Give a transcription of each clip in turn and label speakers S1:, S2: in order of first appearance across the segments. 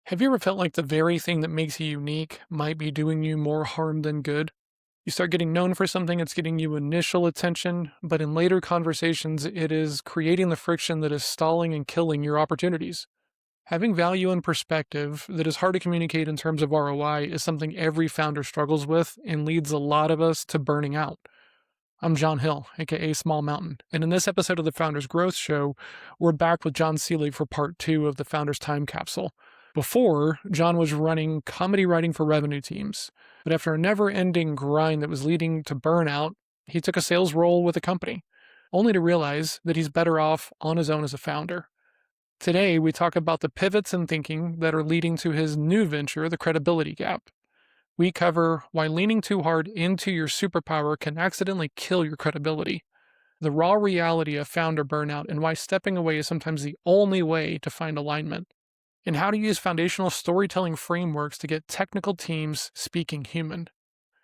S1: Have you ever felt like the very thing that makes you unique might be doing you more harm than good? You start getting known for something, it's getting you initial attention, but in later conversations, it is creating the friction that is stalling and killing your opportunities. Having value and perspective that is hard to communicate in terms of ROI is something every founder struggles with and leads a lot of us to burning out. I'm John Hill, aka Small Mountain, and in this episode of the Founders Growth Show, we're back with John Seelig for part two of the Founders Time Capsule. Before, John was running comedy writing for revenue teams, but after a never ending grind that was leading to burnout, he took a sales role with a company, only to realize that he's better off on his own as a founder. Today, we talk about the pivots in thinking that are leading to his new venture, the credibility gap. We cover why leaning too hard into your superpower can accidentally kill your credibility, the raw reality of founder burnout, and why stepping away is sometimes the only way to find alignment, and how to use foundational storytelling frameworks to get technical teams speaking human.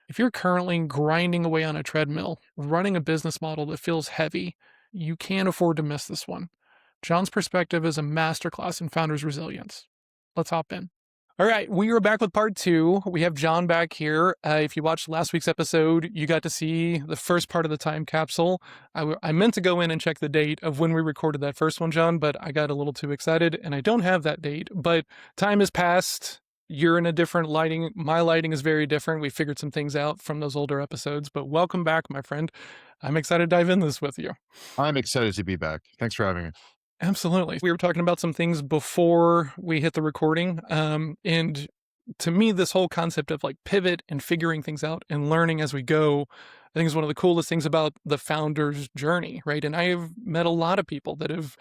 S1: If you're currently grinding away on a treadmill, running a business model that feels heavy, you can't afford to miss this one. John's perspective is a masterclass in founders' resilience. Let's hop in. All right, we are back with part two. We have John back here. If you watched last week's episode, you got to see the first part of the time capsule. I meant to go in and check the date of when we recorded that first one, John, but I got a little too excited and I don't have that date. But time has passed. You're in a different lighting. My lighting is very different. We figured some things out from those older episodes, but welcome back, my friend. I'm excited to dive in this with you.
S2: I'm excited to be back. Thanks for having me.
S1: Absolutely. We were talking about some things before we hit the recording. And to me, this whole concept of like pivot and figuring things out and learning as we go, I think is one of the coolest things about the founder's journey, right? And I have met a lot of people that have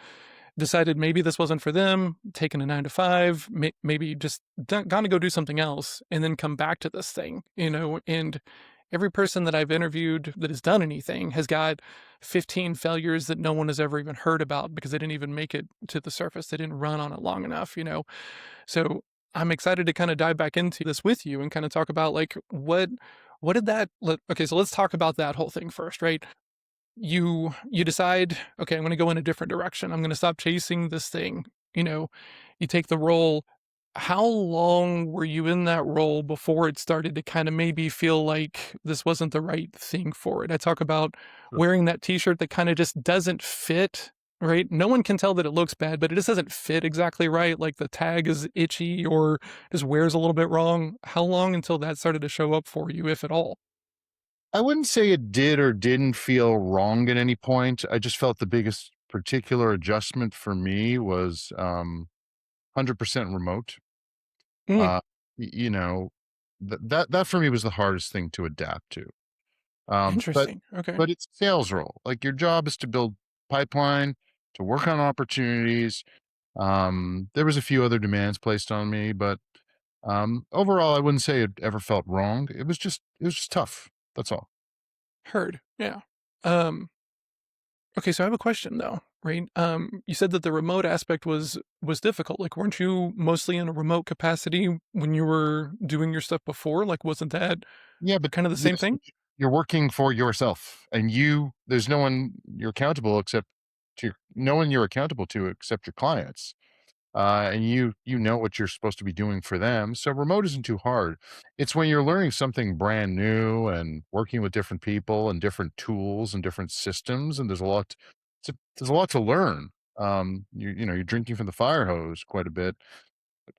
S1: decided maybe this wasn't for them, taken a 9 to 5, maybe just gone to go do something else and then come back to this thing, and every person that I've interviewed that has done anything has got 15 failures that no one has ever even heard about because they didn't even make it to the surface. They didn't run on it long enough. So I'm excited to kind of dive back into this with you and kind of talk about like what did that okay, so let's talk about that whole thing first, right? You decide, okay, I'm going to go in a different direction. I'm going to stop chasing this thing. You take the role. How long were you in that role before it started to kind of maybe feel like this wasn't the right thing for it? I talk about
S2: Sure.
S1: wearing that t-shirt that kind of just doesn't fit, right? No one can tell that it looks bad, but it just doesn't fit exactly right. Like the tag is itchy or just wears a little bit wrong. How long until that started to show up for you, if at all?
S2: I wouldn't say it did or didn't feel wrong at any point. I just felt the biggest particular adjustment for me was 100% remote.
S1: Mm,
S2: Uh, you know, that for me was the hardest thing to adapt to. Um, but
S1: interesting. Okay.
S2: but it's a sales role. Like your job is to build pipeline, to work on opportunities. There was a few other demands placed on me, but overall, I wouldn't say it ever felt wrong. It was just tough. That's all.
S1: Heard. Yeah. Um, Okay, so I have a question though, right? You said that the remote aspect was difficult. Like, weren't you mostly in a remote capacity when you were doing your stuff before? Like, wasn't that
S2: Yeah, but
S1: kind of the same
S2: yes,
S1: thing?
S2: you're working for yourself, and there's no one you're accountable except no one you're accountable to except your clients. And you know what you're supposed to be doing for them. So remote isn't too hard. It's when you're learning something brand new and working with different people and different tools and different systems, and there's a lot to learn. You're drinking from the fire hose quite a bit.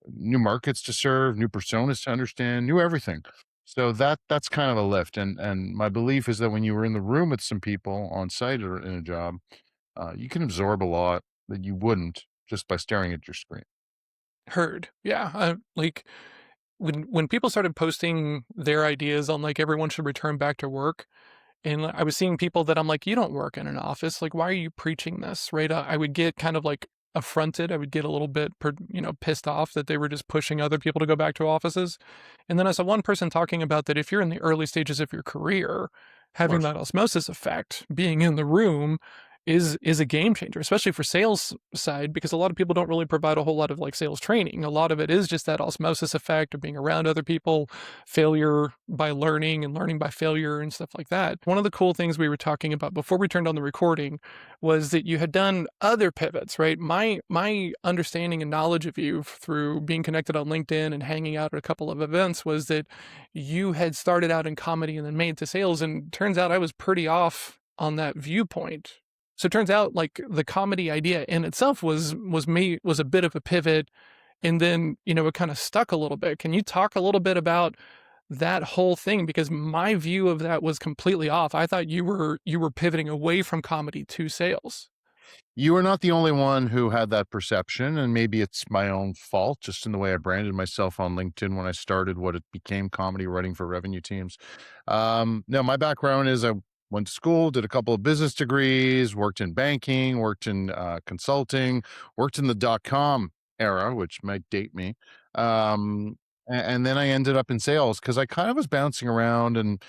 S2: New markets to serve, new personas to understand, new everything. So that's kind of a lift. And my belief is that when you were in the room with some people on site or in a job, you can absorb a lot that you wouldn't just by staring at your screen.
S1: Heard. Yeah. Like when people started posting their ideas on like everyone should return back to work, and I was seeing people that I'm like, you don't work in an office. Like, why are you preaching this? Right? I would get kind of like affronted. I would get a little bit, pissed off that they were just pushing other people to go back to offices. And then I saw one person talking about that if you're in the early stages of your career,
S2: Of
S1: having
S2: course.
S1: that osmosis effect, being in the room, is a game changer, especially for sales side, because a lot of people don't really provide a whole lot of like sales training. A lot of it is just that osmosis effect of being around other people, failure by learning and learning by failure and stuff like that. One of the cool things we were talking about before we turned on the recording was that you had done other pivots, right? My understanding and knowledge of you through being connected on LinkedIn and hanging out at a couple of events was that you had started out in comedy and then made it to sales, and turns out I was pretty off on that viewpoint. So it turns out like the comedy idea in itself was a bit of a pivot, and then, it kind of stuck a little bit. Can you talk a little bit about that whole thing? Because my view of that was completely off. I thought you were pivoting away from comedy to sales.
S2: You are not the only one who had that perception, and maybe it's my own fault just in the way I branded myself on LinkedIn when I started what it became comedy writing for revenue teams. No, my background is I went to school, did a couple of business degrees, worked in banking, worked in consulting, worked in the dot com era, which might date me. And then I ended up in sales because I kind of was bouncing around and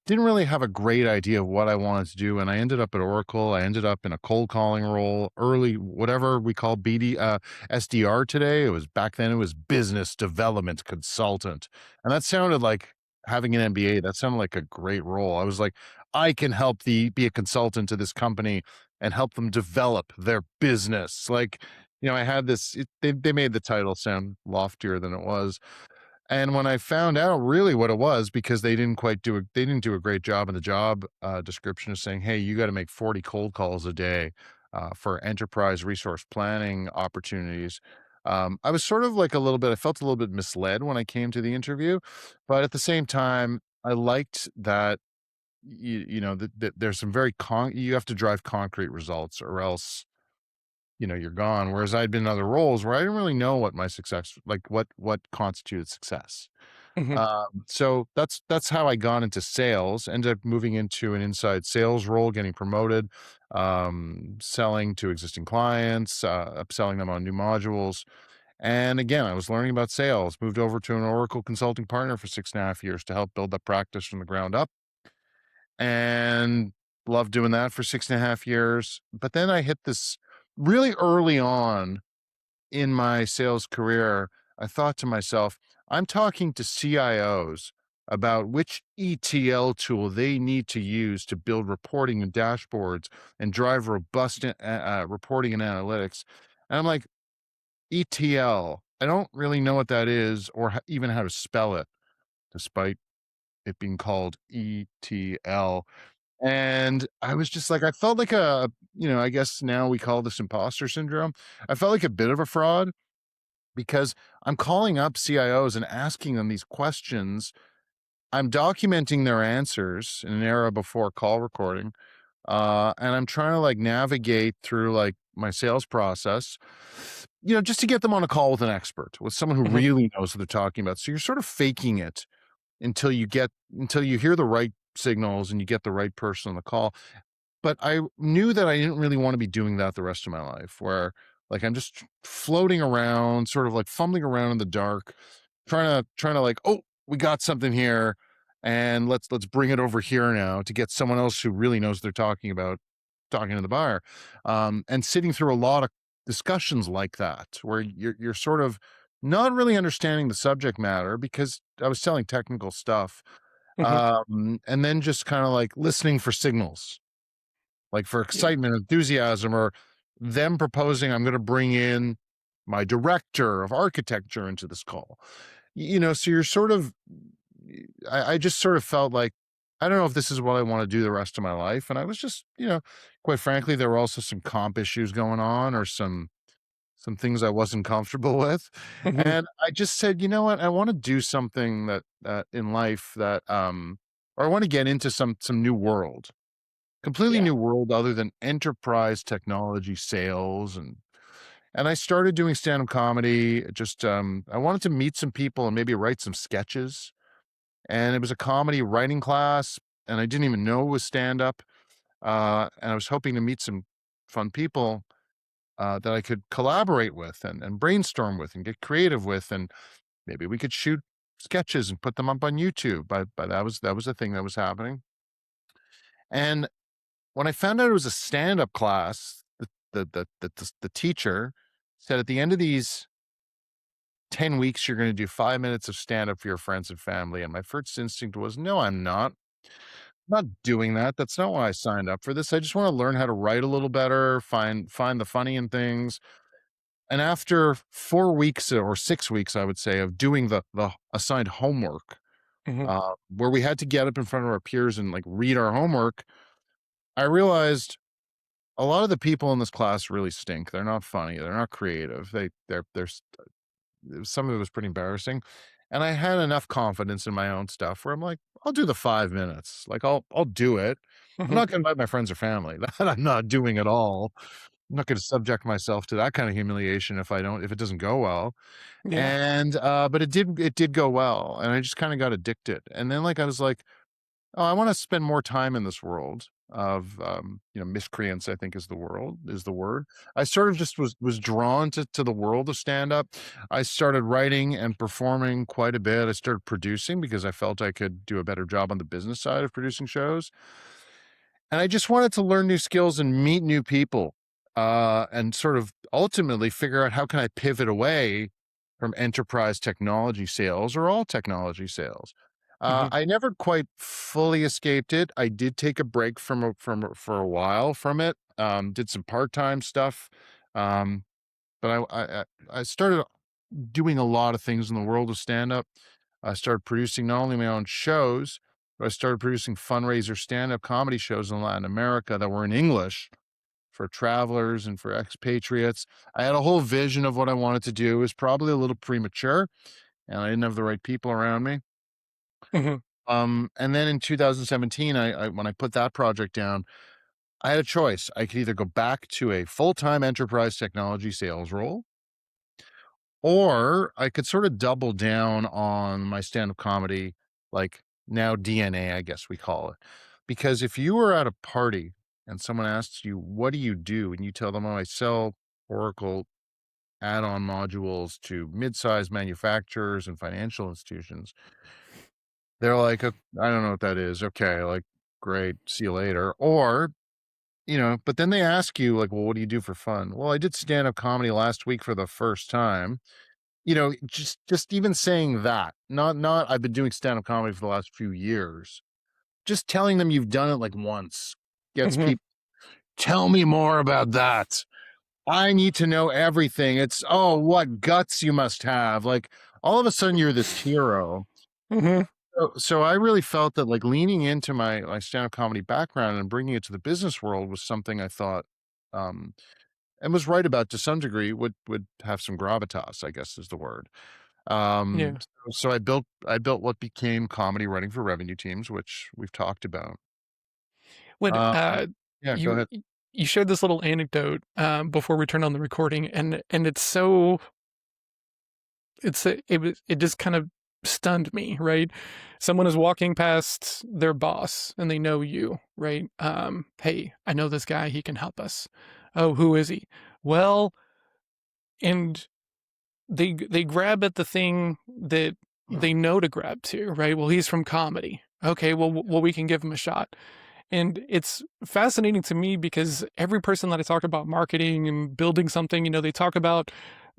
S2: didn't really have a great idea of what I wanted to do, and I ended up at Oracle. I ended up in a cold calling role, early whatever we call SDR today. It was back then it was business development consultant. And that sounded like having an MBA. That sounded like a great role. I was like, I can help the be a consultant to this company and help them develop their business. Like, I had this they made the title sound loftier than it was. And when I found out really what it was, because they didn't do a great job in the job description of saying, hey, you got to make 40 cold calls a day for enterprise resource planning opportunities. I was sort of like I felt a little bit misled when I came to the interview, but at the same time, I liked that, that there's some you have to drive concrete results or else, you're gone. Whereas I'd been in other roles where I didn't really know what my success, like what constituted success.
S1: Mhm.
S2: So that's how I got into sales, ended up moving into an inside sales role, getting promoted, selling to existing clients, upselling them on new modules. And again, I was learning about sales, moved over to an Oracle consulting partner for 6.5 years to help build that practice from the ground up, and loved doing that for 6.5 years. But then I hit this really early on in my sales career. I thought to myself, I'm talking to CIOs about which ETL tool they need to use to build reporting and dashboards and drive robust reporting and analytics. And I'm like, ETL, I don't really know what that is or even how to spell it, despite it being called ETL. And I was just like, I felt like I guess now we call this imposter syndrome. I felt like a bit of a fraud because I'm calling up CIOs and asking them these questions. I'm documenting their answers in an era before call recording. And I'm trying to like navigate through like my sales process, just to get them on a call with an expert, with someone who
S1: Mhm.
S2: really knows what they're talking about. So you're sort of faking it until you hear the right signals and you get the right person on the call. But I knew that I didn't really wanna be doing that the rest of my life, where, like, I'm just floating around, sort of, like, fumbling around in the dark, trying to, like, "Oh, we got something here, and let's bring it over here now," to get someone else who really knows what they're talking about, talking to the buyer. And sitting through a lot of discussions like that, where you're sort of not really understanding the subject matter because I was selling technical stuff,
S1: Mhm.
S2: and then just kinda, like, listening for signals, like for
S1: Yeah.
S2: excitement, enthusiasm, or them proposing, I'm going to bring in my director of architecture into this call. So you're sort of, I just sort of felt like, I don't know if this is what I want to do the rest of my life. And I was just, quite frankly, there were also some comp issues going on or some things I wasn't comfortable with.
S1: Mhm.
S2: And I just said, you know what, I want to do something that in life that, or I want to get into some new world. Completely
S1: Yeah.
S2: new world other than enterprise technology sales, and I started doing stand-up comedy. Just, I wanted to meet some people and maybe write some sketches, and it was a comedy writing class, and I didn't even know it was stand-up, and I was hoping to meet some fun people, that I could collaborate with and brainstorm with and get creative with, and maybe we could shoot sketches and put them up on YouTube, but that was a thing that was happening, and when I found out it was a stand-up class, the teacher said, "At the end of these 10 weeks, you're gonna do 5 minutes of stand-up for your friends and family," and my first instinct was, "No, I'm not. Not doing that. That's not why I signed up for this. I just wanna learn how to write a little better, find the funny in things." And after 4 weeks or 6 weeks, I would say, of doing the assigned homework,
S1: Mhm.
S2: where we had to get up in front of our peers and, like, read our homework, I realized a lot of the people in this class really stink. They're not funny. They're not creative. They're some of it was pretty embarrassing. And I had enough confidence in my own stuff where I'm like, I'll do the 5 minutes. Like I'll do it. I'm
S1: Mhm.
S2: not gonna invite my friends or family. That I'm not doing at all. I'm not gonna subject myself to that kind of humiliation if it doesn't go well.
S1: Yeah.
S2: And but it did go well. And I just kind of got addicted. And then like I was like, oh, I want to spend more time in this world of miscreants, I think is the word. I sort of just was drawn to the world of stand up. I started writing and performing quite a bit. I started producing because I felt I could do a better job on the business side of producing shows. And I just wanted to learn new skills and meet new people, and sort of ultimately figure out how can I pivot away from enterprise technology sales or all technology sales.
S1: Mhm.
S2: I never quite fully escaped it. I did take a break for a while from it. Did some part time stuff, um, but I started doing a lot of things in the world of stand up. I started producing not only my own shows, but I started producing fundraiser stand up comedy shows in Latin America that were in English for travelers and for expatriates. I had a whole vision of what I wanted to do. It was probably a little premature, and I didn't have the right people around me.
S1: Mhm.
S2: And then in 2017, when I put that project down, I had a choice. I could either go back to a full time enterprise technology sales role, or I could sort of double down on my stand-up comedy, like now DNA, I guess we call it. Because if you were at a party and someone asks you, "What do you do?" and you tell them, "Oh, I sell Oracle add-on modules to mid-sized manufacturers and financial institutions." They're like, I don't know what that is. Okay, like, great, see you later." Or, but then they ask you, like, "Well, what do you do for fun?" "Well, I did stand-up comedy last week for the first time." Just even saying that, not I've been doing stand-up comedy for the last few years. Just telling them you've done it, like, once gets
S1: Mhm.
S2: people, "Tell me more about that. I need to know everything." It's, "Oh, what guts you must have." Like, all of a sudden, you're this hero.
S1: Mhm.
S2: So I really felt that, like, leaning into my stand-up comedy background and bringing it to the business world was something I thought, um, and was right about to some degree, would have some gravitas, I guess is the word.
S1: Yeah.
S2: So I built what became comedy writing for revenue teams, which we've talked about.
S1: What,
S2: Um, yeah, go
S1: you
S2: ahead.
S1: you shared this little anecdote, before we turned on the recording, and it's so it just kind of stunned me, right? Someone is walking past their boss and they know you, right? Hey, I know this guy, he can help us. Oh, who is he? Well, and they grab at the thing that they know to grab to, right? Well, he's from comedy. Okay, well, we can give him a shot. And it's fascinating to me because every person that I talk about marketing and building something, they talk about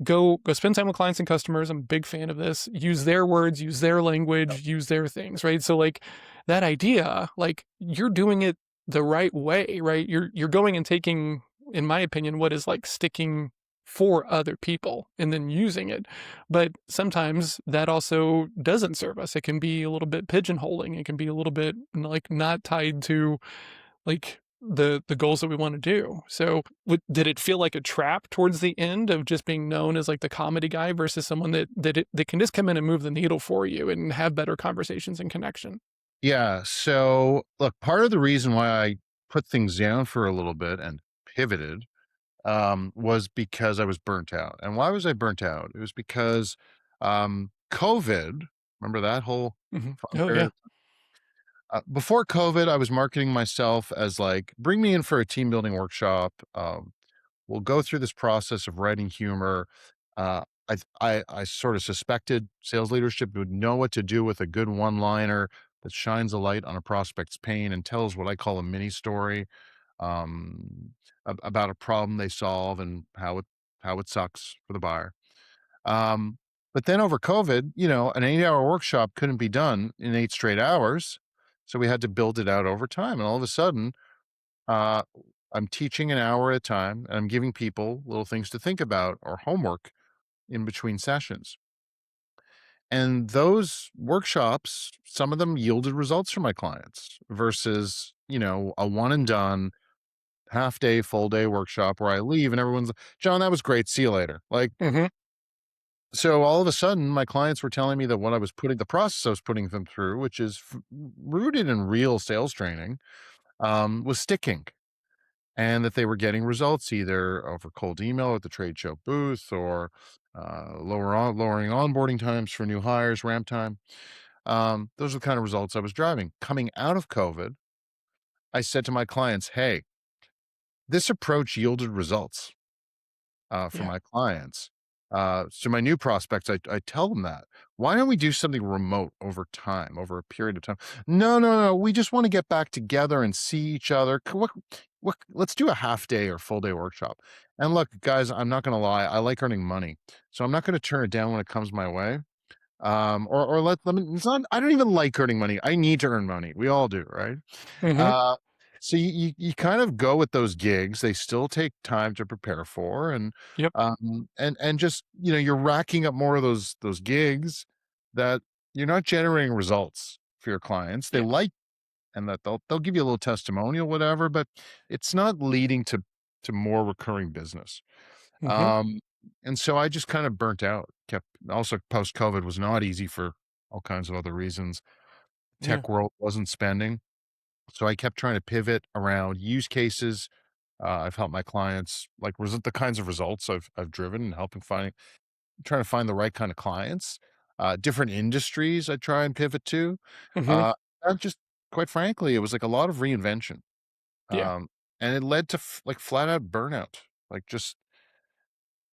S1: go spend time with clients and customers. I'm a big fan of this. Use their words, use their language, use their things, right? So like that idea, like you're doing it the right way, right? You're going and taking, in my opinion, what is like sticking for other people and then using it. But sometimes that also doesn't serve us. It can be a little bit pigeonholing. It can be a little bit like not tied to like the goals that we want to do. So, did it feel like a trap towards the end of just being known as like the comedy guy versus someone that can just come in and move the needle for you and have better conversations and connection?
S2: Yeah. So look, part of the reason why I put things down for a little bit and pivoted, was because I was burnt out. And why was I burnt out? It was because COVID, remember that whole
S1: Hmm.
S2: fun
S1: Oh
S2: period
S1: yeah.
S2: of before COVID, I was marketing myself as like, bring me in for a team building workshop. We'll go through this process of writing humor. I sort of suspected sales leadership would know what to do with a good one liner that shines a light on a prospect's pain and tells what I call a mini story. um, about a problem they solve and how it sucks for the buyer. Um, but then over COVID, an 8-hour workshop couldn't be done in 8 straight hours, so we had to build it out over time, and all of a sudden, uh, I'm teaching an hour at a time, and I'm giving people little things to think about or homework in between sessions. And those workshops, some of them yielded results for my clients versus, a one and done half day, full day workshop where I leave and everyone's, John, that was great. See you later. Like,
S1: Mhm.
S2: so all of a sudden, my clients were telling me that what the process I was putting them through, which is rooted in real sales training, was sticking, and that they were getting results either over cold email at the trade show booth or lowering onboarding times for new hires, ramp time. Those are the kind of results I was driving. Coming out of COVID, I said to my clients, "Hey, this approach yielded results for
S1: Yeah.
S2: my clients." So my new prospects, I tell them that. Why don't we do something remote over time, over a period of time? No, no, no. We just want to get back together and see each other. Let's do a half day or full day workshop. And look, guys, I'm not going to lie. I like earning money, so I'm not going to turn it down when it comes my way. Or let me. It's not. I don't even like earning money. I need to earn money. We all do, right?
S1: Mhm.
S2: Uh, so you kind of go with those gigs. They still take time to prepare for,
S1: Yep.
S2: and just you're racking up more of those gigs that you're not generating results for your clients. They
S1: Yeah.
S2: like and that they'll give you a little testimonial, whatever, but it's not leading to more recurring business.
S1: Mhm.
S2: Um, and so I just kind of burnt out. Kept also post COVID was not easy for all kinds of other reasons.
S1: Yeah.
S2: Tech world wasn't spending. So I kept trying to pivot around use cases. I've helped my clients like the kinds of results I've driven and helping trying to find the right kind of clients, different industries I try and pivot to.
S1: Mhm.
S2: Uh, and just quite frankly, it was like a lot of reinvention.
S1: Yeah.
S2: Um, and it led to like flat out burnout. Like just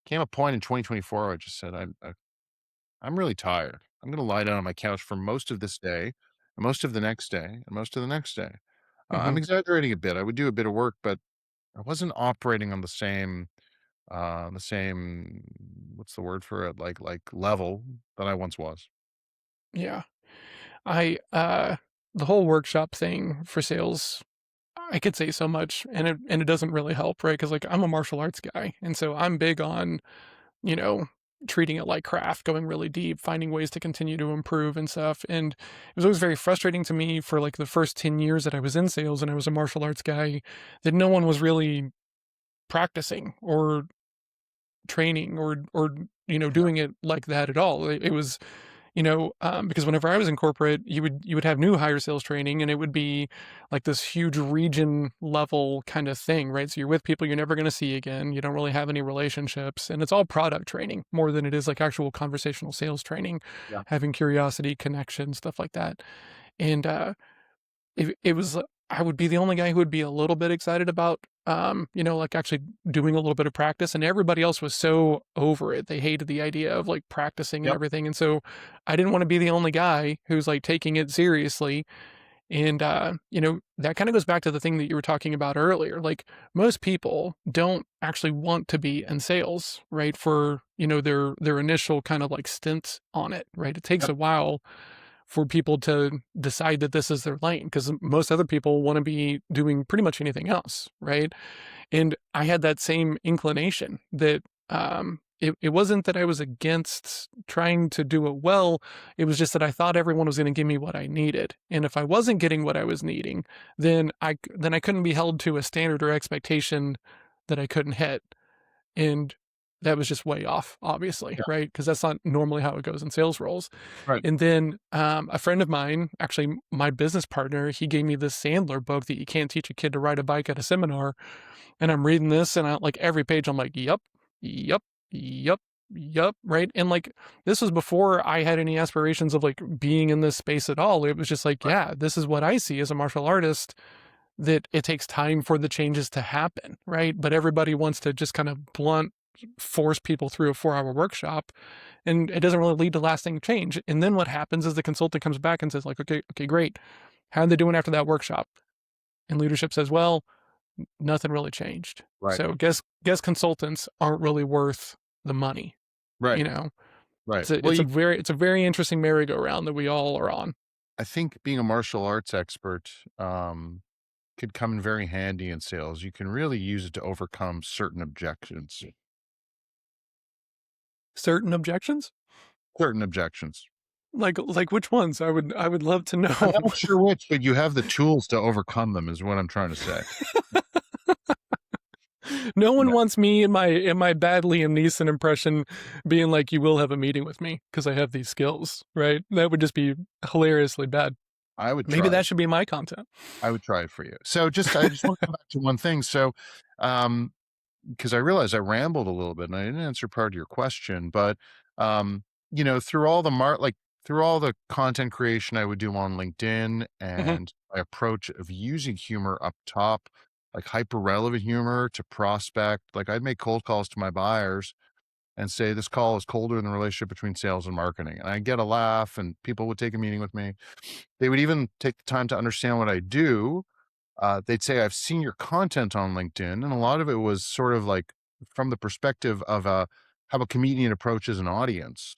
S2: came a point in 2024 where I just said, I'm really tired. I'm going to lie down on my couch for most of this day, and most of the next day, and most of the next day. I'm
S1: Mhm.
S2: exaggerating a bit. I would do a bit of work, but I wasn't operating on the same, what's the word for it? Like level that I once was.
S1: Yeah. I the whole workshop thing for sales, I could say so much and it doesn't really help, right? Because like I'm a martial arts guy, and so I'm big on, you know, treating it like craft, going really deep, finding ways to continue to improve and stuff. And it was always very frustrating to me for like the first 10 years that I was in sales and I was a martial arts guy that no one was really practicing or training or
S2: Yeah.
S1: doing it like that at all. It was because whenever I was in corporate, you would have new hire sales training, and it would be like this huge region level kind of thing, right? So you're with people you're never going to see again. You don't really have any relationships, and it's all product training more than it is like actual conversational sales training,
S2: Yeah.
S1: having curiosity, connection, stuff like that. And it was I would be the only guy who would be a little bit excited about, like, actually doing a little bit of practice, and everybody else was so over it. They hated the idea of, like, practicing and
S2: Yep.
S1: everything, and so I didn't wanna be the only guy who's, like, taking it seriously, and, that kinda goes back to the thing that you were talking about earlier, like, most people don't actually want to be in sales, right, for, their initial kind of, like, stint on it, right? It takes
S2: Yep.
S1: a while for people to decide that this is their lane because most other people want to be doing pretty much anything else, right? And I had that same inclination that it wasn't that I was against trying to do it well. It was just that I thought everyone was going to give me what I needed. And if I wasn't getting what I was needing, then I couldn't be held to a standard or expectation that I couldn't hit. And that was just way off, obviously,
S2: Yeah.
S1: right? Because that's not normally how it goes in sales roles.
S2: Right.
S1: And then a friend of mine, actually my business partner, he gave me this Sandler book that you can't teach a kid to ride a bike at a seminar. And I'm reading this, and I like every page, I'm like, yep, yep, yep, yep, right. And like this was before I had any aspirations of like being in this space at all. It was just like,
S2: Right.
S1: yeah, this is what I see as a martial artist that it takes time for the changes to happen, right? But everybody wants to just kind of blunt force people through a 4-hour workshop, and it doesn't really lead to lasting change. And then what happens is the consultant comes back and says like, okay, great. How are they doing after that workshop? And leadership says, well, nothing really changed.
S2: Right.
S1: So guest consultants aren't really worth the money,
S2: Right.
S1: you know?
S2: Right.
S1: It's a
S2: Well,
S1: it's a
S2: you
S1: very it's a very interesting merry-go-round that we all are on.
S2: I think being a martial arts expert, could come in very handy in sales. You can really use it to overcome certain objections.
S1: Certain objections?
S2: Certain objections.
S1: Like which ones? I would love to
S2: I'm
S1: know.
S2: not sure which, but you have the tools to overcome them is what I'm trying to say.
S1: No one
S2: Yeah.
S1: wants me in my bad Liam Neeson impression being like, "You will have a meeting with me because I have these skills," right? That would just be hilariously bad.
S2: I would
S1: Maybe
S2: try
S1: that
S2: it.
S1: should be my content.
S2: I would try it for you. So I just want to come back to one thing. So, um, because I realized I rambled a little bit and I didn't answer part of your question, but um, through all through all the content creation I would do on LinkedIn
S1: Mhm,
S2: and my approach of using humor up top, like hyper relevant humor to prospect, like I'd make cold calls to my buyers and say this call is colder than the relationship between sales and marketing. And I get a laugh and people would take a meeting with me. They would even take the time to understand what I do. They'd say, I've seen your content on LinkedIn. And a lot of it was sort of like from the perspective of how a comedian approaches an audience,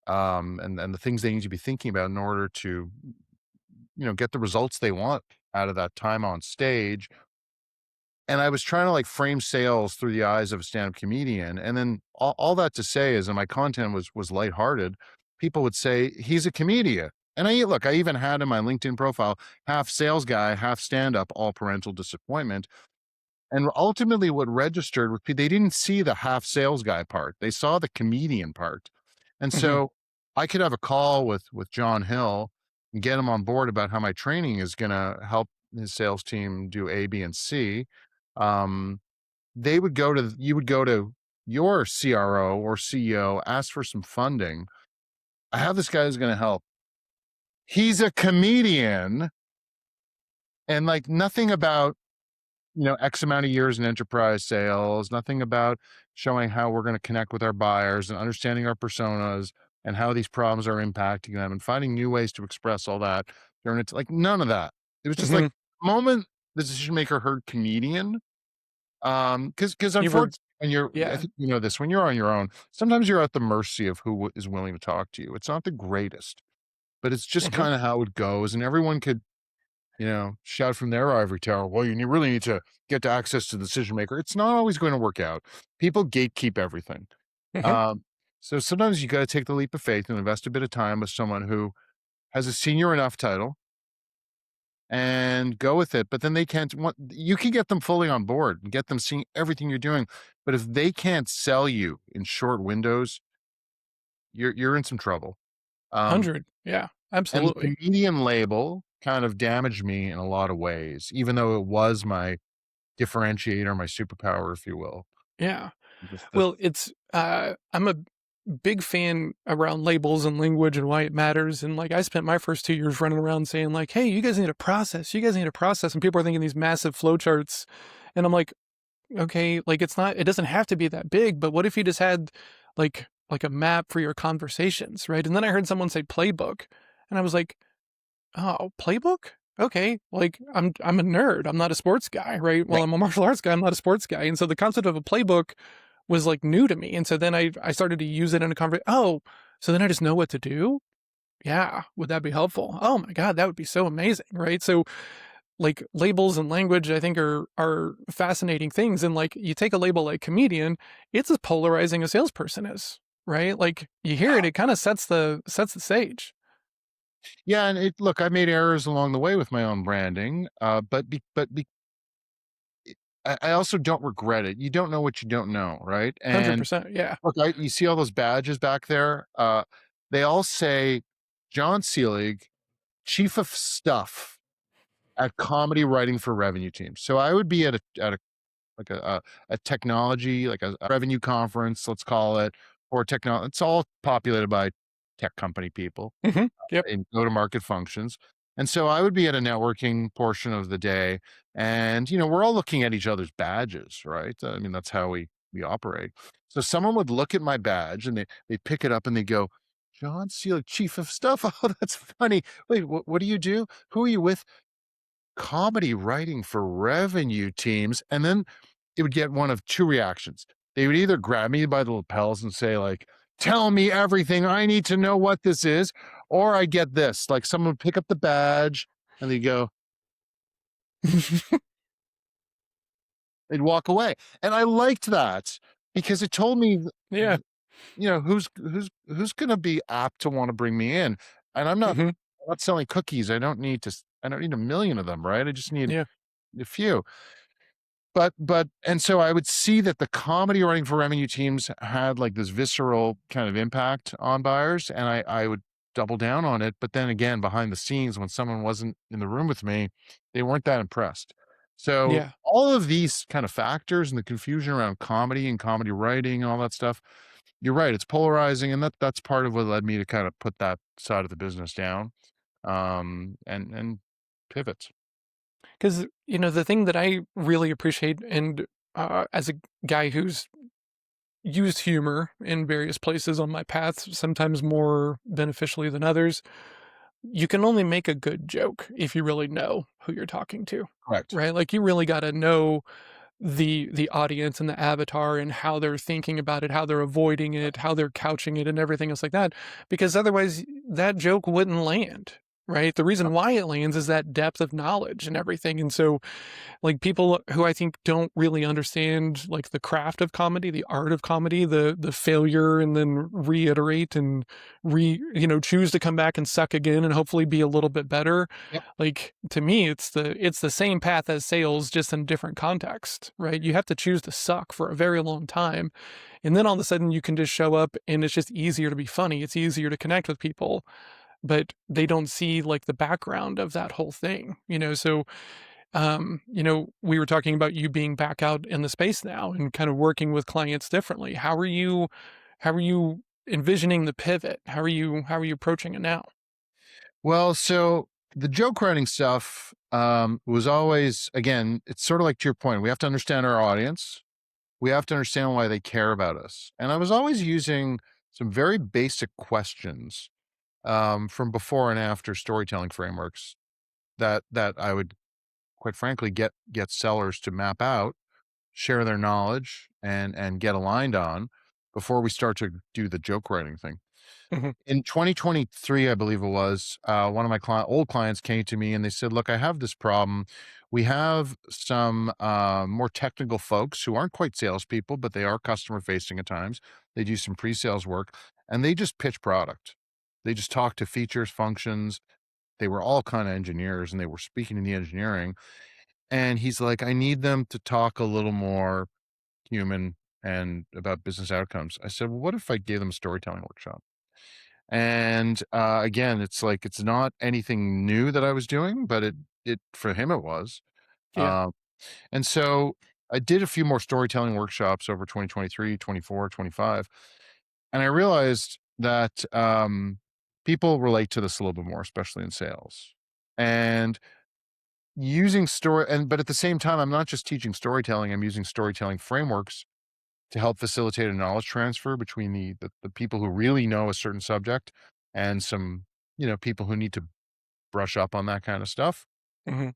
S2: and the things they need to be thinking about in order to, get the results they want out of that time on stage. And I was trying to like frame sales through the eyes of a stand-up comedian. And then all that to say is, and my content was lighthearted, people would say, he's a comedian. And I even had in my LinkedIn profile, half sales guy, half stand-up, all parental disappointment. And ultimately what registered was they didn't see the half sales guy part. They saw the comedian part. And
S1: mhm,
S2: so I could have a call with John Hill and get him on board about how my training is gonna help his sales team do A, B, and C. Um, they would go to you would go to your CRO or CEO, ask for some funding. I have this guy who's gonna help. He's a comedian and like nothing about X amount of years in enterprise sales, nothing about showing how we're going to connect with our buyers and understanding our personas and how these problems are impacting them and finding new ways to express all that during it. Like none of that. It was just like
S1: mhm.
S2: the moment the decision maker heard comedian. Because
S1: You were
S2: unfortunately, I
S1: yeah,
S2: think you know this, when you're on your own, sometimes you're at the mercy of who is willing to talk to you. It's not the greatest, but it's just
S1: mhm,
S2: kind of how it goes. And everyone could shout from their ivory tower, well, really need to get to access to the decision maker. It's not always going to work out. People gatekeep everything.
S1: mhm.
S2: Um, so sometimes you got to take the leap of faith and invest a bit of time with someone who has a senior enough title and go with it. But then they can't, you can get them fully on board and get them seeing everything you're doing. But if they can't sell you in short windows, you're in some trouble. Um,
S1: 100. Yeah,
S2: and the
S1: absolutely.
S2: comedian label kind of damaged me in a lot of ways, even though it was my differentiator, my superpower, if you will.
S1: Yeah.
S2: Just the
S1: Well, I'm a big fan around labels and language and why it matters, and, like, I spent my first 2 years running around saying, like, "Hey, you guys need a process, you guys need a process," and people are thinking these massive flowcharts, and I'm like, "Okay, like, it doesn't have to be that big, but what if you just had, like a map for your conversations," right? And then I heard someone say playbook, and I was like, "Oh, playbook? Okay." Like, I'm a nerd, I'm not a sports guy, right? Well,
S2: right.
S1: I'm a martial arts guy, I'm not a sports guy, and so the concept of a playbook was, like, new to me, and so then I started to use it in a oh, so then I just know what to do? Yeah, would that be helpful? Oh my god, that would be so amazing, right? So, like, labels and language, I think are fascinating things, and, like, you take a label like comedian, it's as polarizing as salesperson is, right? Like, you hear it, it kinda sets the stage.
S2: Yeah, and look, I made errors along the way with my own branding, I also don't regret it. You don't know what you don't know, right? And
S1: 100%, yeah.
S2: look, you see all those badges back there. They all say John Seelig, Chief of Stuff at Comedy Writing for Revenue Teams. So I would be at a like a technology, like a revenue conference, let's call it, or technology. It's all populated by tech company people
S1: Mhm, yep,
S2: in go-to-market functions. And so I would be at a networking portion of the day, and we're all looking at each other's badges, right? I mean, that's how we operate. So someone would look at my badge and they pick it up and they go, "John Seal, Chief of Stuff. Oh, that's funny. Wait, what do you do? Who are you with?" comedy writing for revenue teams, and then it would get one of 2 reactions. They would either grab me by the lapels and say, like, "Tell me everything. I need to know what this is," or I get this, like, someone would pick up the badge and they go they'd walk away, and I liked that because it told me,
S1: Yeah.
S2: who's gonna be apt to wanna bring me in, and
S1: Mhm.
S2: I'm not selling cookies. I don't need a million of them, right? I just need
S1: Yeah.
S2: a few. But and so I would see that the comedy writing for revenue teams had, like, this visceral kind of impact on buyers, and I would double down on it, but then again, behind the scenes, when someone wasn't in the room with me, they weren't that impressed. So,
S1: Yeah.
S2: all of these kind of factors and the confusion around comedy and comedy writing and all that stuff, you're right, it's polarizing, and that's part of what led me to kind of put that side of the business down, and pivot.
S1: 'Cause, the thing that I really appreciate and, as a guy who's used humor in various places on my path, sometimes more beneficially than others, you can only make a good joke if you really know who you're talking to,
S2: Correct.
S1: right? Like, you really gotta know the audience and the avatar and how they're thinking about it, how they're avoiding it, how they're couching it, and everything else like that, because otherwise that joke wouldn't land, right? The reason why it lands is that depth of knowledge and everything, and so like people who I think don't really understand like the craft of comedy, the art of comedy, the failure and then reiterate and choose to come back and suck again and hopefully be a little bit better.
S2: Yep.
S1: Like to me it's the same path as sales just in different context, right? You have to choose to suck for a very long time and then all of a sudden you can just show up and it's just easier to be funny. It's easier to connect with people, but they don't see like the background of that whole thing, so we were talking about you being back out in the space now and kind of working with clients differently. How are you envisioning the pivot? How are you approaching it now?
S2: Well, so the joke writing stuff was always, again, it's sort of like to your point. We have to understand our audience. We have to understand why they care about us. And I was always using some very basic questions from before and after storytelling frameworks that I would, quite frankly, get sellers to map out, share their knowledge, and get aligned on before we start to do the joke writing thing.
S1: Mhm,
S2: In 2023, I believe it was, one of my old clients came to me and they said, "Look, I have this problem. We have some more technical folks who aren't quite salespeople, but they are customer facing at times. They do some pre-sales work, and they just pitch product. They just talk to features, functions. They were all kind of engineers, and they were speaking in the engineering. And he's like, I need them to talk a little more human and about business outcomes." I said, "Well, what if I gave them a storytelling workshop?" And, again, it's like, it's not anything new that I was doing, but it for him, it was.
S1: yeah,
S2: Um, and so I did a few more storytelling workshops over 2023, 24, 25, and I realized that, people relate to this a little bit more, especially in sales. And using story and but at the same time, I'm not just teaching storytelling, I'm using storytelling frameworks to help facilitate a knowledge transfer between the people who really know a certain subject and some, people who need to brush up on that kind of stuff.
S1: mhm,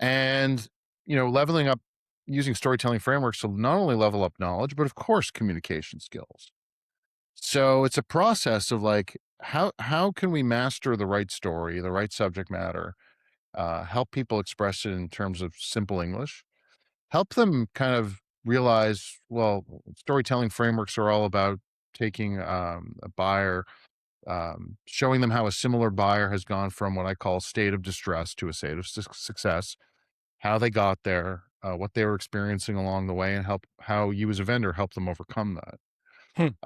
S2: And, leveling up using storytelling frameworks to not only level up knowledge, but of course communication skills. So it's a process of like how can we master the right story, the right subject matter, help people express it in terms of simple English, help them kind of realize, well, storytelling frameworks are all about taking a buyer, showing them how a similar buyer has gone from what I call state of distress to a state of success, how they got there, what they were experiencing along the way, and how you as a vendor help them overcome that.
S1: hmm,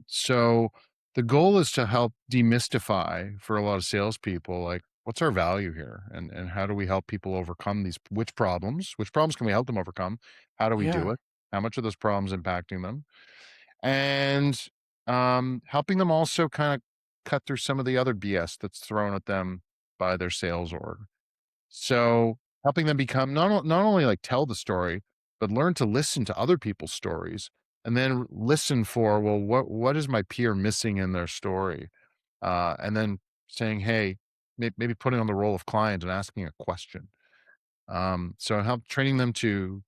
S2: So the goal is to help demystify for a lot of salespeople, like, what's our value here, and how do we help people overcome these which problems can we help them overcome? How do we do
S1: yeah,
S2: it? How much are those problems impacting them? And helping them also kind of cut through some of the other BS that's thrown at them by their sales org. So helping them become not only like tell the story, but learn to listen to other people's stories and then listen for, well, what is my peer missing in their story? And then saying, hey, maybe putting on the role of client and asking a question. So help training them to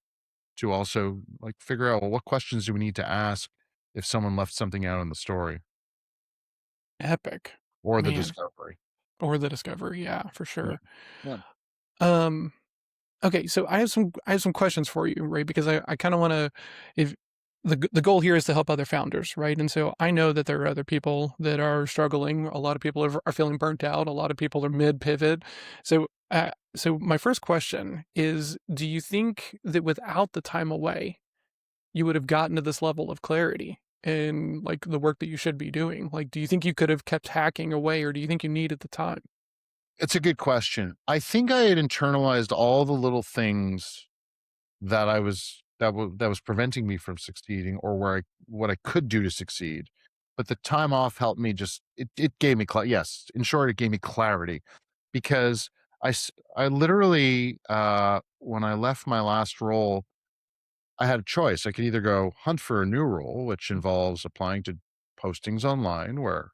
S2: also like figure out, well, what questions do we need to ask if someone left something out in the story
S1: Epic.
S2: or the
S1: Man.
S2: discovery.
S1: Or the discovery, yeah, for
S2: Yeah.
S1: sure.
S2: Yeah.
S1: Um, okay, so I have some questions for you, right? Because I kinda wanna if the goal here is to help other founders, right? And so I know that there are other people that are struggling. A lot of people are feeling burnt out. A lot of people are mid-pivot. So my first question is, do you think that without the time away, you would have gotten to this level of clarity in, like, the work that you should be doing? Like, do you think you could have kept hacking away, or do you think you needed the time?
S2: It's a good question. I think I had internalized all the little things that was preventing me from succeeding or where I what I could do to succeed. But the time off helped me just it gave me yes, in short, it gave me clarity because I literally when I left my last role, I had a choice. I could either go hunt for a new role, which involves applying to postings online where,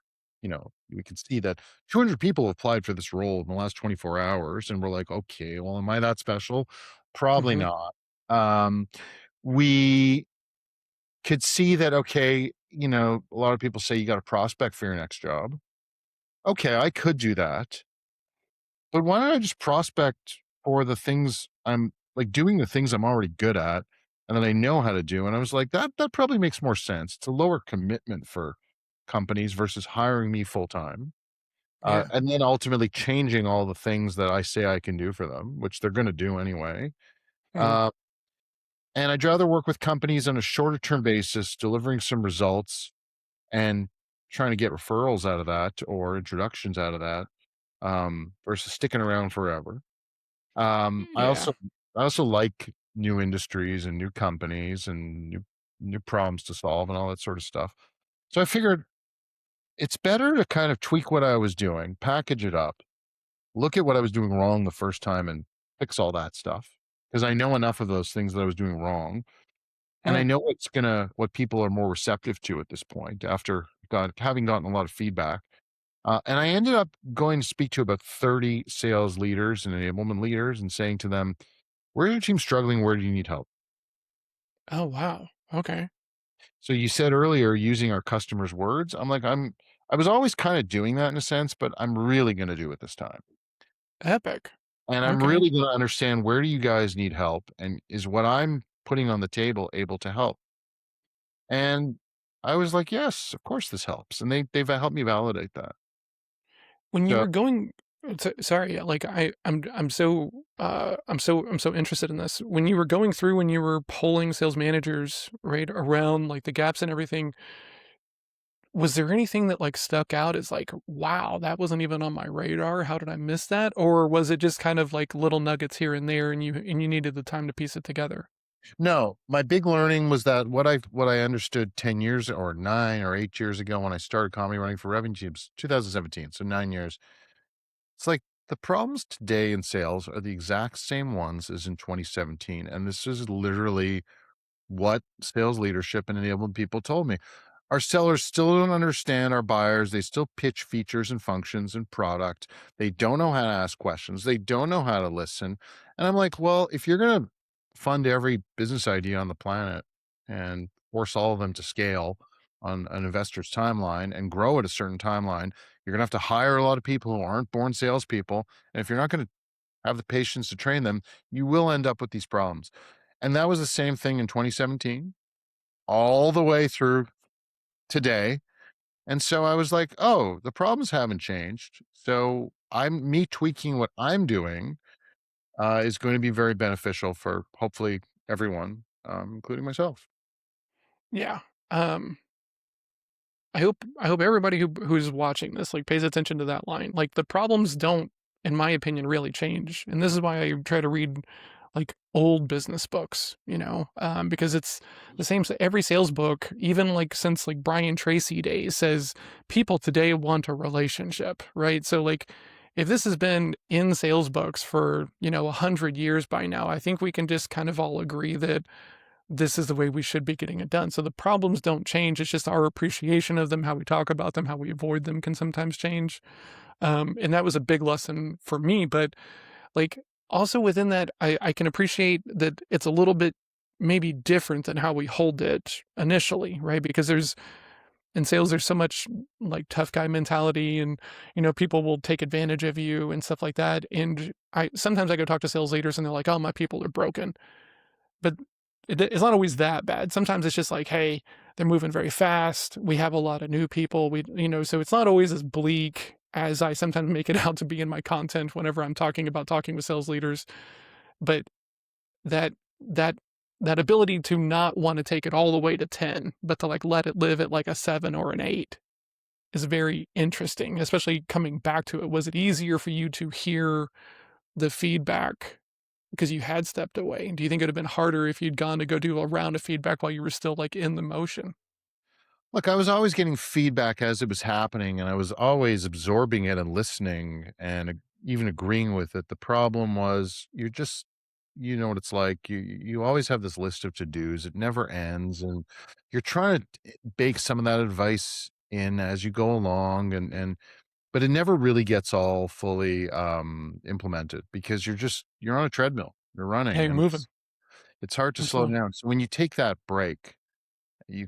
S2: we can see that 200 people applied for this role in the last 24 hours. And we're like, okay, well, am I that special? Probably
S1: Mhm.
S2: not. We could see that, okay, a lot of people say you got to prospect for your next job. Okay, I could do that. But why don't I just prospect for the things I'm like doing the things I'm already good at and that I know how to do? And I was like, that probably makes more sense. It's a lower commitment for companies versus hiring me full time.
S1: Yeah.
S2: And then ultimately changing all the things that I say I can do for them, which they're going to do anyway.
S1: Mm.
S2: Uh, and I'd rather work with companies on a shorter term basis, delivering some results and trying to get referrals out of that or introductions out of that versus sticking around forever. Um, I
S1: Yeah.
S2: also I also like new industries and new companies and new problems to solve and all that sort of stuff. So I figured it's better to kind of tweak what I was doing, package it up, look at what I was doing wrong the first time and fix all that stuff because I know enough of those things that I was doing wrong and I
S1: Mm.
S2: know what people are more receptive to at this point after having gotten a lot of feedback. And I ended up going to speak to about 30 sales leaders and enablement leaders and saying to them, where are your team struggling? Where do you need help?
S1: Oh, wow. Okay.
S2: So you said earlier using our customers' words. I was always kind of doing that in a sense, but I'm really going to do it this time.
S1: Epic.
S2: And I'm
S1: Okay.
S2: really going to understand where do you guys need help and is what I'm putting on the table able to help? And I was like, yes, of course this helps. And they've helped me validate that.
S1: When you
S2: So
S1: were going sorry, like, I'm so interested in this. When you were going through when you were polling sales managers, right, around, like, the gaps and everything, was there anything that, like, stuck out as like, "Wow, that wasn't even on my radar. How did I miss that?" Or was it just kind of like little nuggets here and there, and you needed the time to piece it together?
S2: no, my big learning was that what I understood 10 years or 9 or 8 years ago when I started comedy running for revenue teams, 2017, so 9 years. It's like the problems today in sales are the exact same ones as in 2017, and this is literally what sales leadership and enablement people told me. Our sellers still don't understand our buyers. They still pitch features and functions and product. They don't know how to ask questions. They don't know how to listen. And I'm like, well, if you're going to fund every business idea on the planet and force all of them to scale on an investor's timeline and grow at a certain timeline, you're going to have to hire a lot of people who aren't born salespeople. And if you're not going to have the patience to train them, you will end up with these problems. And that was the same thing in 2017 all the way through today. And so I was like, oh, the problems haven't changed. So I'm me tweaking what I'm doing is going to be very beneficial for hopefully everyone, including myself.
S1: Yeah. Um I hope everybody who's watching this, like, pays attention to that line. Like, the problems don't, in my opinion, really change, and this is why I try to read, like, old business books, because it's the same every sales book, even, like, since, like, Brian Tracy days, says people today want a relationship, right? So, like, if this has been in sales books for, 100 years by now, I think we can just kind of all agree that this is the way we should be getting it done. So the problems don't change. It's just our appreciation of them, how we talk about them, how we avoid them can sometimes change. And that was a big lesson for me. But like Also within that, I can appreciate that it's a little bit maybe different than how we hold it initially, right? Because there's in sales, there's so much like tough guy mentality and, people will take advantage of you and stuff like that. And sometimes I go talk to sales leaders and they're like, oh, my people are broken. But it's not always that bad. Sometimes it's just like, hey, they're moving very fast. We have a lot of new people. So it's not always as bleak as I sometimes make it out to be in my content whenever I'm talking about talking with sales leaders. But that that that ability to not want to take it all the way to 10, but to like let it live at like a 7 or an 8 is very interesting, especially coming back to it. Was it easier for you to hear the feedback because you had stepped away? Do you think it would have been harder if you'd gone to go do a round of feedback while you were still like in the motion?
S2: Look, I was always getting feedback as it was happening, and I was always absorbing it and listening and even agreeing with it. The problem was you know what it's like. You always have this list of to-dos. It never ends, and you're trying to bake some of that advice in as you go along, and but it never really gets all fully implemented because you're on a treadmill. You're
S1: Yeah,
S2: running,
S1: you're
S2: and
S1: moving.
S2: it's hard to slow
S1: Absolutely.
S2: down. So when you take that break, you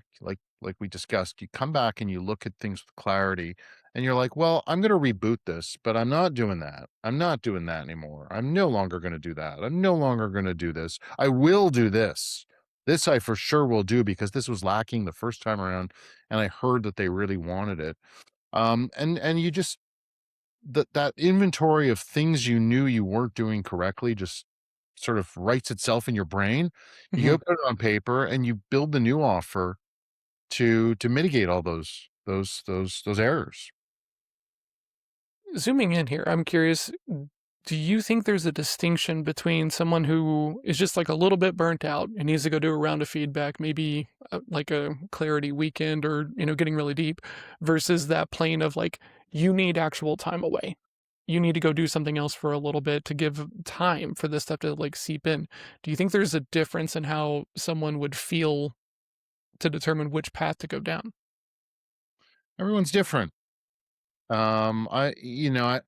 S2: like we discussed, you come back and you look at things with clarity and you're like, "Well, I'm gonna reboot this, but I'm not doing that. I'm not doing that anymore. I'm no longer gonna do that. I'm no longer gonna do this. I will do this. This I for sure will do because this was lacking the first time around, and I heard that they really wanted it." And you just that inventory of things you knew you weren't doing correctly just sort of writes itself in your brain. You
S1: Mhm.
S2: go put it on paper and you build the new offer to mitigate all those errors.
S1: Zooming in here, I'm curious, do you think there's a distinction between someone who is just like a little bit burnt out and needs to go do a round of feedback, maybe like a clarity weekend or, getting really deep versus that plane of like, you need actual time away. You need to go do something else for a little bit to give time for this stuff to like seep in. Do you think there's a difference in how someone would feel to determine which path to go down?
S2: Everyone's different. I you know,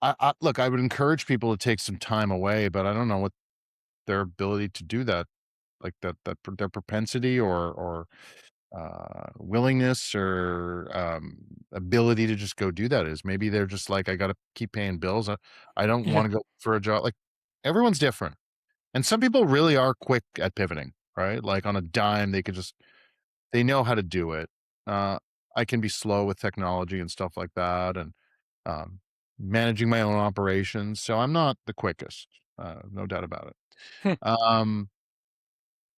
S2: I look, I would encourage people to take some time away, but I don't know what their ability to do that, like their propensity or willingness or ability to just go do that is. Maybe they're just like, I got to keep paying bills. I don't
S1: Yeah.
S2: want to go for a job. Like everyone's different, and some people really are quick at pivoting. Right, like on a dime, they know how to do it. Uh, I can be slow with technology and stuff like that, and um, managing my own operations. So I'm not the quickest, no doubt about it.
S1: Hmm.
S2: Um,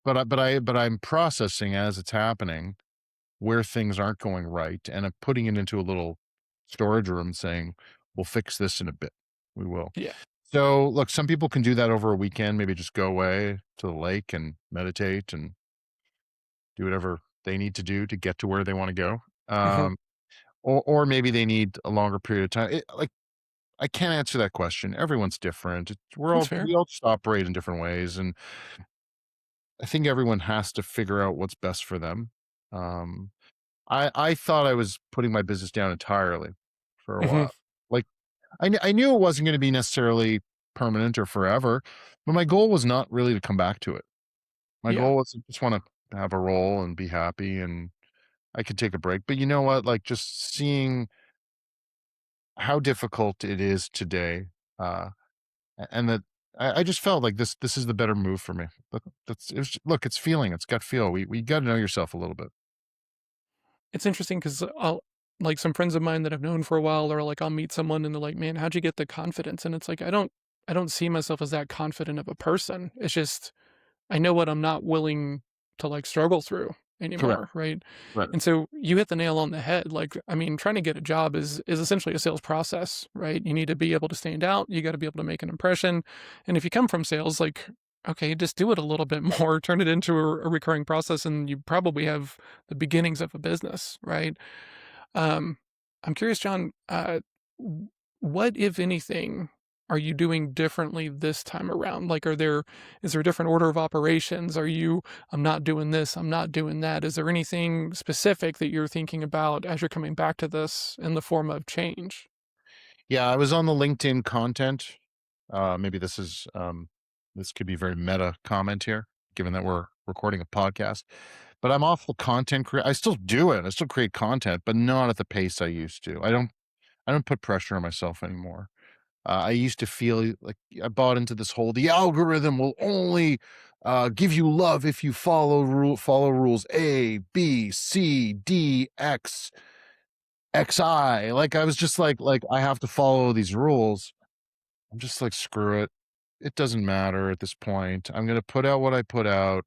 S2: but I'm processing as it's happening where things aren't going right, and I'm putting it into a little storage room, saying, "We'll fix this in a bit. We will."
S1: Yeah.
S2: So look, some people can do that over a weekend. Maybe just go away to the lake and meditate and do whatever they need to do to get to where they want to go.
S1: Hmm.
S2: Or maybe they need a longer period of time. Like I can't answer that question. Everyone's different.
S1: That's fair.
S2: We all just operate in different ways, and I think everyone has to figure out what's best for them. Um, I thought I was putting my business down entirely for a
S1: Hmm.
S2: while. Like I knew it wasn't going to be necessarily permanent or forever, but my goal was not really to come back to it. My
S1: Yeah.
S2: goal was to just want to have a role and be happy, and I could take a break. But you know what? Like just seeing how difficult it is today, uh, and that I just felt like this is the better move for me. But look, it's feeling, it's gut feel. We got to know yourself a little bit.
S1: It's interesting because 'cause I'll like, some friends of mine that I've known for a while are like, I'll meet someone and they're like, "Man, how'd you get the confidence?" And it's like, I don't see myself as that confident of a person. It's just I know what I'm not willing to, like, struggle through
S2: Correct.
S1: anymore, right?
S2: Right.
S1: And so you hit the nail on the head, like, I mean, trying to get a job is essentially a sales process, right? You need to be able to stand out, you gotta be able to make an impression, and if you come from sales, like, okay, just do it a little bit more, turn it into a recurring process, and you probably have the beginnings of a business, right? Um, I'm curious, John, what, if anything, are you doing differently this time around? Like, is there a different order of operations? I'm not doing this, I'm not doing that. Is there anything specific that you're thinking about as you're coming back to this in the form of change?
S2: Yeah, I was on the LinkedIn content. Maybe this could be very meta comment here, given that we're recording a podcast. But I'm awful content creator. I still do it. I still create content, but not at the pace I used to. I don't put pressure on myself anymore. I used to feel like I bought into this whole the algorithm will only give you love if you follow rules A, B, C, D, X, XI. Like I was just like I have to follow these rules. I'm just like screw it. It doesn't matter at this point. I'm gonna put out what I put out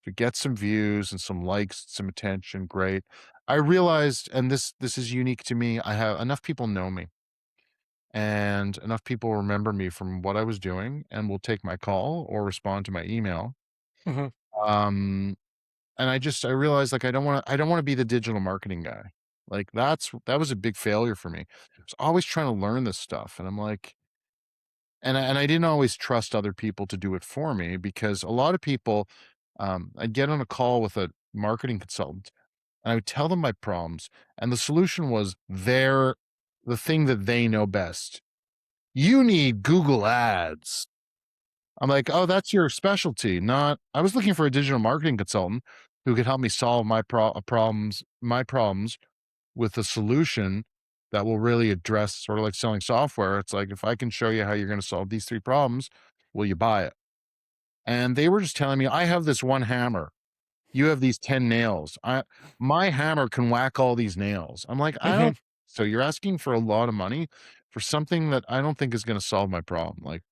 S2: to get some views and some likes, some attention. Great. I realized, and this is unique to me. I have enough people know me and enough people remember me from what I was doing and will take my call or respond to my email.
S1: Mhm,
S2: Um, and I realized like I don't want to be the digital marketing guy. Like that was a big failure for me. I was always trying to learn this stuff, and I'm like, and I didn't always trust other people to do it for me because a lot of people, I'd get on a call with a marketing consultant and I would tell them my problems, and the solution was the thing that they know best. You need Google Ads. I'm like, "Oh, that's your specialty, not." I was looking for a digital marketing consultant who could help me solve my problems with a solution that will really address sort of like selling software. It's like, if I can show you how you're gonna solve these 3 problems, will you buy it? And they were just telling me, "I have this one hammer. You have these 10 nails. My hammer can whack all these nails." I'm like, "I
S1: mhm.
S2: don't." So you're asking for a lot of money for something that I don't think is gonna solve my problem, like.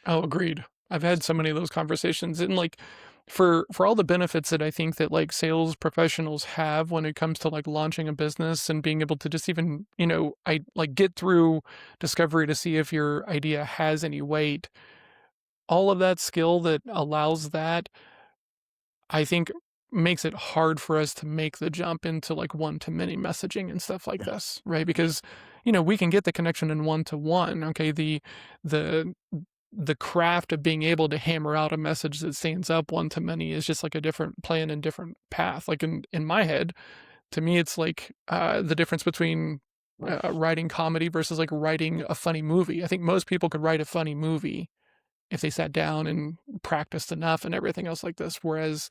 S1: Oh, agreed. I've had so many of those conversations and, like, for all the benefits that I think that, like, sales professionals have when it comes to, like, launching a business and being able to just even, I like, get through discovery to see if your idea has any weight. All of that skill that allows that, I think, makes it hard for us to make the jump into, like, one-to-many messaging and stuff like
S2: Yes.
S1: this, right? Because, we can get the connection in one-to-one, okay? The the craft of being able to hammer out a message that stands up one to many is just like a different plan and different path. Like in my head, to me, it's like the difference between writing comedy versus like writing a funny movie. I think most people could write a funny movie if they sat down and practiced enough and everything else like this. Whereas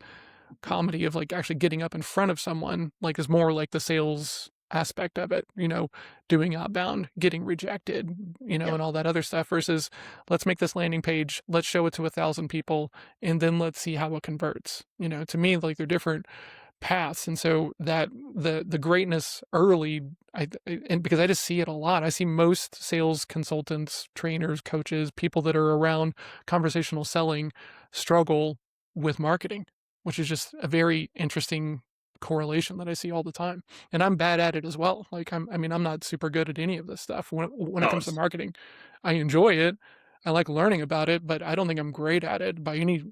S1: comedy of, like, actually getting up in front of someone, like, is more like the sales aspect of it, doing outbound, getting rejected,
S2: Yeah.
S1: and all that other stuff versus, "Let's make this landing page, let's show it to 1,000 people, and then let's see how it converts." To me, like, they're different paths, and so that the greatness early, and because I just see it a lot. I see most sales consultants, trainers, coaches, people that are around conversational selling struggle with marketing, which is just a very interesting correlation that I see all the time. And I'm bad at it as well. Like I mean, I'm not super good at any of this stuff when it
S2: No,
S1: comes to marketing. I enjoy it. I like learning about it, but I don't think I'm great at it by any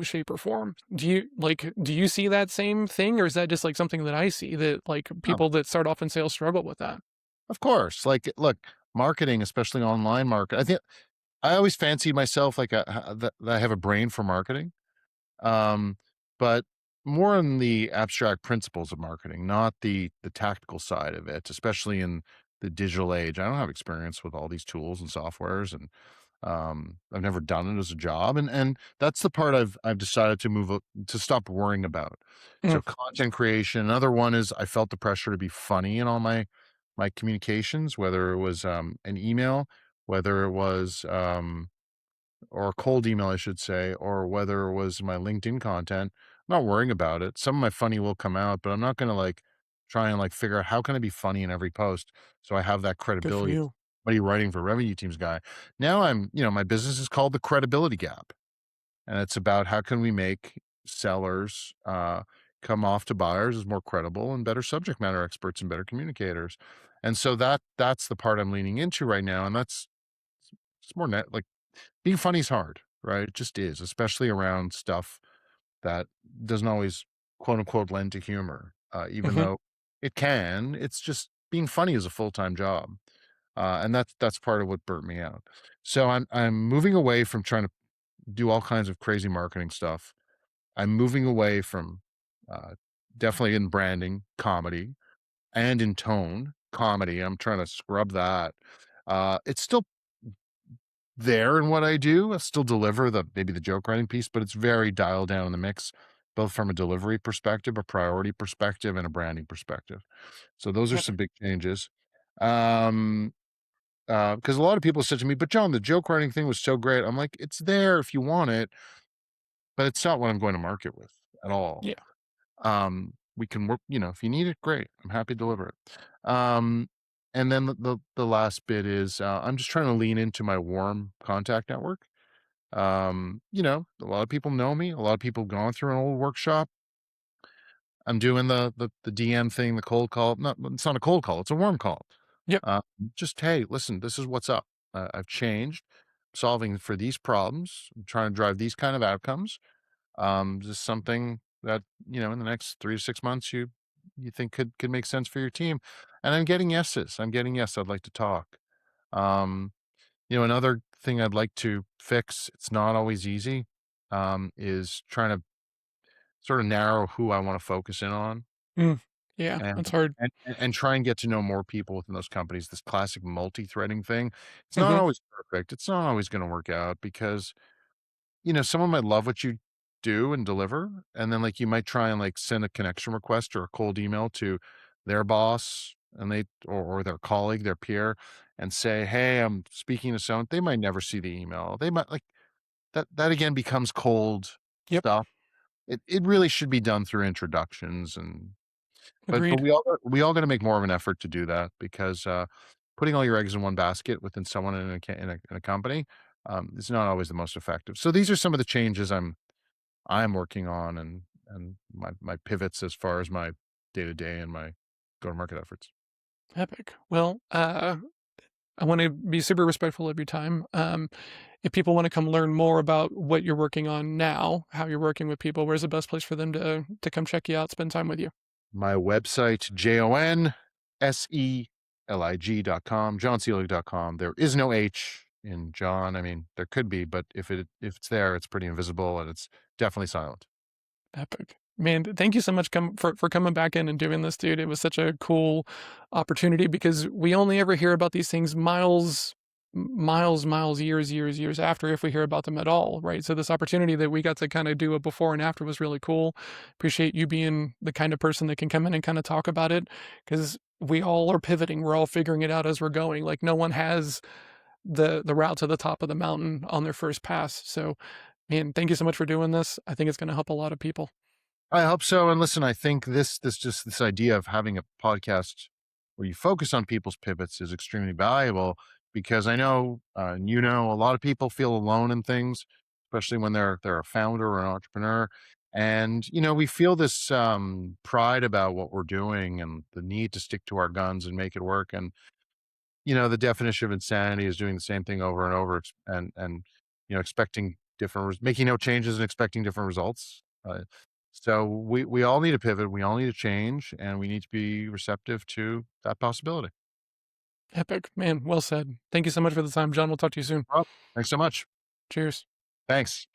S1: shape or form. Do you see that same thing, or is that just like something that I see that like
S2: no.
S1: people that start off in sales struggle with that?
S2: Of course, like, look, marketing, especially online market, I think I always fancied myself like that I have a brain for marketing. Um, but more on the abstract principles of marketing, not the tactical side of it, especially in the digital age. I don't have experience with all these tools and softwares, and I've never done it as a job, and that's the part I've decided to to stop worrying about.
S1: Mm,
S2: So content creation. Another one is I felt the pressure to be funny in all my communications, whether it was an email, whether it was or a cold email, I should say, or whether it was my LinkedIn content. I'm not worrying about it. Some of my funny will come out, but I'm not going to like try and like figure out how can I be funny in every post so I have that
S1: good for
S2: credibility.
S1: you.
S2: What are you writing for revenue teams guy? Now my business is called the credibility gap. And it's about how can we make sellers come off to buyers as more credible and better subject matter experts and better communicators. And so that's the part I'm leaning into right now. And that's it's more net like being funny is hard, right? It just is, especially around stuff that doesn't always quote unquote lend to humor. Even
S1: Mhm,
S2: though it can, it's just being funny is a full-time job. And that's part of what burnt me out. So I'm moving away from trying to do all kinds of crazy marketing stuff. I'm moving away from uh, definitely in branding, comedy, and in tone, comedy. I'm trying to scrub that. It's still there in what I do. I still deliver the maybe the joke writing piece, but it's very dialed down in the mix, both from a delivery perspective, a priority perspective, and a branding perspective. So those are some
S1: Epic.
S2: big changes. Um, because a lot of people said to me, "But John, the joke writing thing was so great." I'm like, "It's there if you want it, but it's not what I'm going to market with at all."
S1: Yeah.
S2: We can work, if you need it, great. I'm happy to deliver it. And then the last bit is I'm just trying to lean into my warm contact network. A lot of people know me. A lot of people have gone through an old workshop. I'm doing the DM thing, the cold call. Not it's not a cold call, it's a warm call.
S1: Yep.
S2: Uh, just hey, listen, this is what's up. I've changed, solving for these problems, I'm trying to drive these kind of outcomes. Is this something that, in the next 3 to 6 months you think could make sense for your team? And I'm getting yeses. I'm getting yes, I'd like to talk. Um, another thing I'd like to fix, it's not always easy, is trying to sort of narrow who I want to focus in on
S1: Mm. Yeah,
S2: and
S1: that's hard.
S2: and try and get to know more people within those companies. This classic multi-threading thing. It's not
S1: Mhm.
S2: always perfect. It's not always going to work out because someone might love what you do and deliver, and then, like, you might try and, like, send a connection request or a cold email to their boss, and or their colleague, their peer, and say, "Hey, I'm speaking to someone." They might never see the email. They might like that again becomes cold
S1: Yep.
S2: stuff. It really should be done through introductions but
S1: Agreed.
S2: we all gotta make more of an effort to do that because, putting all your eggs in one basket within someone in a company, is not always the most effective. So these are some of the changes I'm working on and my pivots as far as my day-to-day and my go-to-market efforts.
S1: Epic. Well, I wanna be super respectful of your time. If people wanna come learn more about what you're working on now, how you're working with people, where's the best place for them to come check you out, spend time with you?
S2: My website, JONSELIG.com, johnselig.com. There is no H in John. I mean, there could be, but if it's there, it's pretty invisible and it's definitely silent.
S1: Epic. Man, thank you so much for coming back in and doing this, dude. It was such a cool opportunity because we only ever hear about these things miles, years after if we hear about them at all, right? So this opportunity that we got to kind of do a before and after was really cool. Appreciate you being the kind of person that can come in and kind of talk about it because we all are pivoting. We're all figuring it out as we're going. Like no one has the route to the top of the mountain on their first pass. So, man, thank you so much for doing this. I think it's going to help a lot of people.
S2: I hope so. And listen, I think this idea of having a podcast where you focus on people's pivots is extremely valuable because I know, and a lot of people feel alone in things, especially when they're a founder or an entrepreneur. And we feel this pride about what we're doing and the need to stick to our guns and make it work. And the definition of insanity is doing the same thing over and over and expecting making no changes and expecting different results. So we all need to pivot, we all need to change, and we need to be receptive to that possibility.
S1: Epic. Man, well said. Thank you so much for the time, John. We'll talk to you soon.
S2: Well, thanks so much.
S1: Cheers.
S2: Thanks.